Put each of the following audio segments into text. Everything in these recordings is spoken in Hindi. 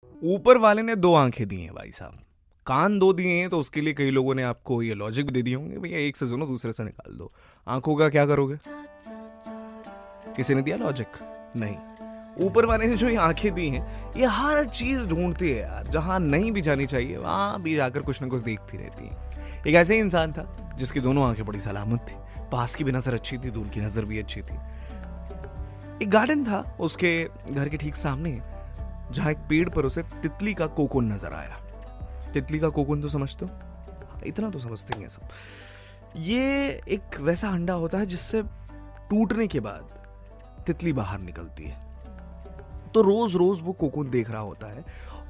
ऊपर वाले ने दो आंखें दी हैं भाई साहब, कान दो दिए हैं, तो उसके लिए कई लोगों ने आपको ये लॉजिक भी दे दिए होंगे, भैया एक से सुनो दूसरे से निकाल दो। आंखों का क्या करोगे? किसी ने दिया लॉजिक? नहीं। ऊपर वाले ने जो ये आंखें दी हैं, ये हर चीज ढूंढती है यार, जहां नहीं भी जानी चाहिए वहां भी जाकर कुछ ना कुछ देखती रहती है। एक ऐसे ही इंसान था जिसकी दोनों आंखें बड़ी सलामत थी, पास की भी नजर अच्छी थी, दूर की नजर भी अच्छी थी। एक गार्डन था उसके घर के ठीक सामने, जहां एक पेड़ पर उसे तितली का कोकून नजर आया। तितली का कोकून तो समझते हो? इतना तो समझते ही हैं सब। ये एक वैसा अंडा होता है जिससे टूटने के बाद तितली बाहर निकलती है। तो रोज रोज वो कोकून देख रहा होता है,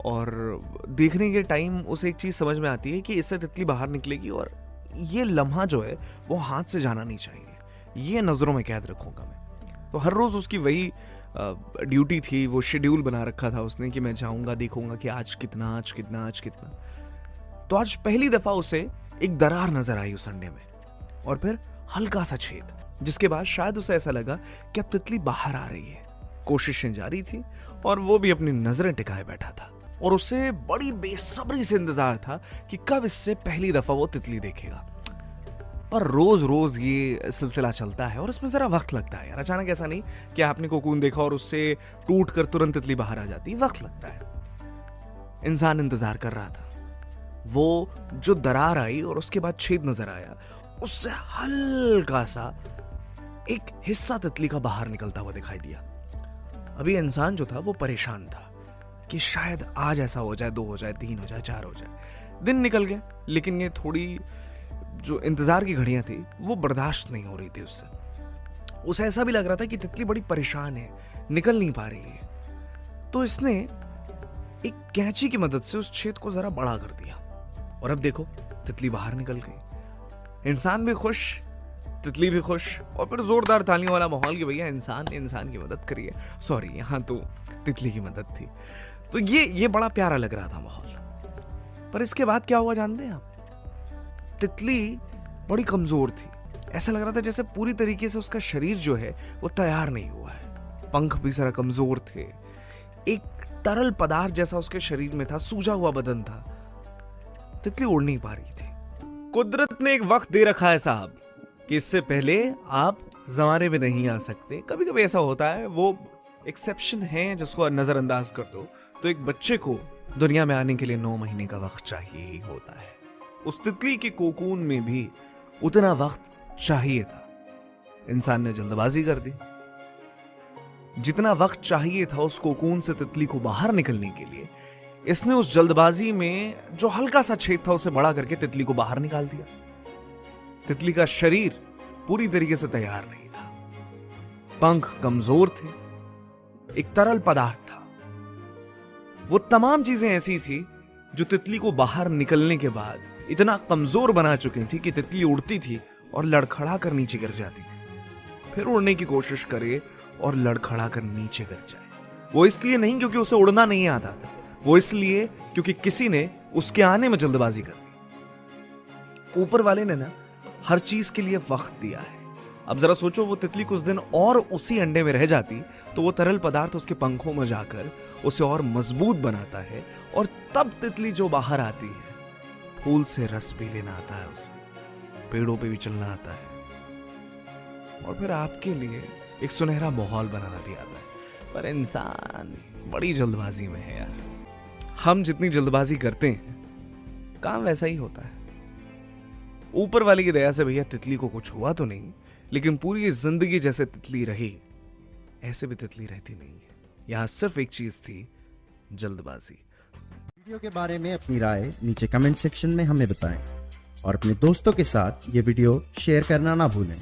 और देखने के टाइम उसे एक चीज समझ में आती है कि इससे तितली बाहर निकलेगी, और ये लम्हा जो है वो हाथ से जाना नहीं चाहिए, ये नजरों में कैद रखूंगा मैं। तो हर रोज उसकी वही ड्यूटी थी, वो शेड्यूल बना रखा था उसने कि मैं जाऊंगा, देखूंगा कि आज कितना, आज कितना, आज कितना। तो आज पहली दफा उसे एक दरार नजर आई उस अंडे में, और फिर हल्का सा छेद, जिसके बाद शायद उसे ऐसा लगा कि अब तितली बाहर आ रही है। कोशिशें जारी थी, और वो भी अपनी नजरें टिकाए बैठा था, और उसे बड़ी बेसब्री से इंतजार था कि कब इससे पहली दफा वो तितली देखेगा। पर रोज रोज ये सिलसिला चलता है, और इसमें जरा वक्त लगता है यार। अचानक ऐसा नहीं कि आपने कोकून देखा और उससे टूट कर तुरंत तितली बाहर आ जाती, वक्त लगता है। इंसान इंतजार कर रहा था। वो जो दरार आई और उसके बाद छेद नजर आया, उससे हल्का सा एक हिस्सा तितली का बाहर निकलता हुआ दिखाई दिया। अभी इंसान जो था वो परेशान था कि शायद आज ऐसा हो जाए, 2 हो जाए, 3 हो जाए, 4 हो जाए। दिन निकल गए, लेकिन ये थोड़ी जो इंतजार की घड़ियां थी वो बर्दाश्त नहीं हो रही थी उससे। उसे ऐसा भी लग रहा था कि तितली बड़ी परेशान है, निकल नहीं पा रही है। तो इसने एक कैंची की मदद से उस छेद को जरा बड़ा कर दिया, और अब देखो तितली बाहर निकल गई। इंसान भी खुश, तितली भी खुश, और फिर जोरदार तालियों वाला माहौल कि भैया इंसान ने इंसान की मदद करी है। सॉरी, यहाँ तो तितली की मदद थी। तो ये बड़ा प्यारा लग रहा था माहौल। पर इसके बाद क्या हुआ जानते हैं आप? तितली बड़ी कमजोर थी। ऐसा लग रहा था जैसे पूरी तरीके से उसका शरीर जो है वो तैयार नहीं हुआ है। पंख भी जरा कमजोर थे, एक तरल पदार्थ जैसा उसके शरीर में था, सूजा हुआ बदन था। तितली उड़ नहीं पा रही थी। कुदरत ने एक वक्त दे रखा है साहब कि इससे पहले आप जमाने में नहीं आ सकते। कभी कभी ऐसा होता है, वो एक्सेप्शन है जिसको नजरअंदाज कर दो। तो एक बच्चे को दुनिया में आने के लिए 9 महीने का वक्त चाहिए ही होता है। उस तितली के कोकून में भी उतना वक्त चाहिए था। इंसान ने जल्दबाजी कर दी। जितना वक्त चाहिए था उस कोकून से तितली को बाहर निकलने के लिए, इसने उस जल्दबाजी में जो हल्का सा छेद था उसे बड़ा करके तितली को बाहर निकाल दिया। तितली का शरीर पूरी तरीके से तैयार नहीं था, पंख कमजोर थे, एक तरल पदार्थ था। वो तमाम चीजें ऐसी थी जो तितली को बाहर निकलने के बाद इतना कमजोर बना चुकी थी कि तितली उड़ती थी और लड़खड़ा कर नीचे गिर जाती थी, फिर उड़ने की कोशिश करे और लड़खड़ा कर नीचे गिर जाए। वो इसलिए नहीं क्योंकि उसे उड़ना नहीं आता था, वो इसलिए क्योंकि किसी ने उसके आने में जल्दबाजी कर दी। ऊपर वाले ने ना हर चीज के लिए वक्त दिया है। अब जरा सोचो, वो तितली कुछ दिन और उसी अंडे में रह जाती तो वो तरल पदार्थ उसके पंखों में जाकर उसे और मजबूत बनाता है, और तब तितली जो बाहर आती है, फूल से रस पी लेना आता है उसे, पेड़ों पे भी चलना आता है, और फिर आपके लिए एक सुनहरा माहौल बनाना भी आता है। पर इंसान बड़ी जल्दबाजी में है यार। हम जितनी जल्दबाजी करते हैं, काम वैसा ही होता है। ऊपर वाले की दया से भैया तितली को कुछ हुआ तो नहीं, लेकिन पूरी जिंदगी जैसे तितली रही, ऐसे भी तितली रहती नहीं है। यहां सिर्फ एक चीज थी, जल्दबाजी। वीडियो के बारे में अपनी राय नीचे कमेंट सेक्शन में हमें बताएं, और अपने दोस्तों के साथ ये वीडियो शेयर करना ना भूलें।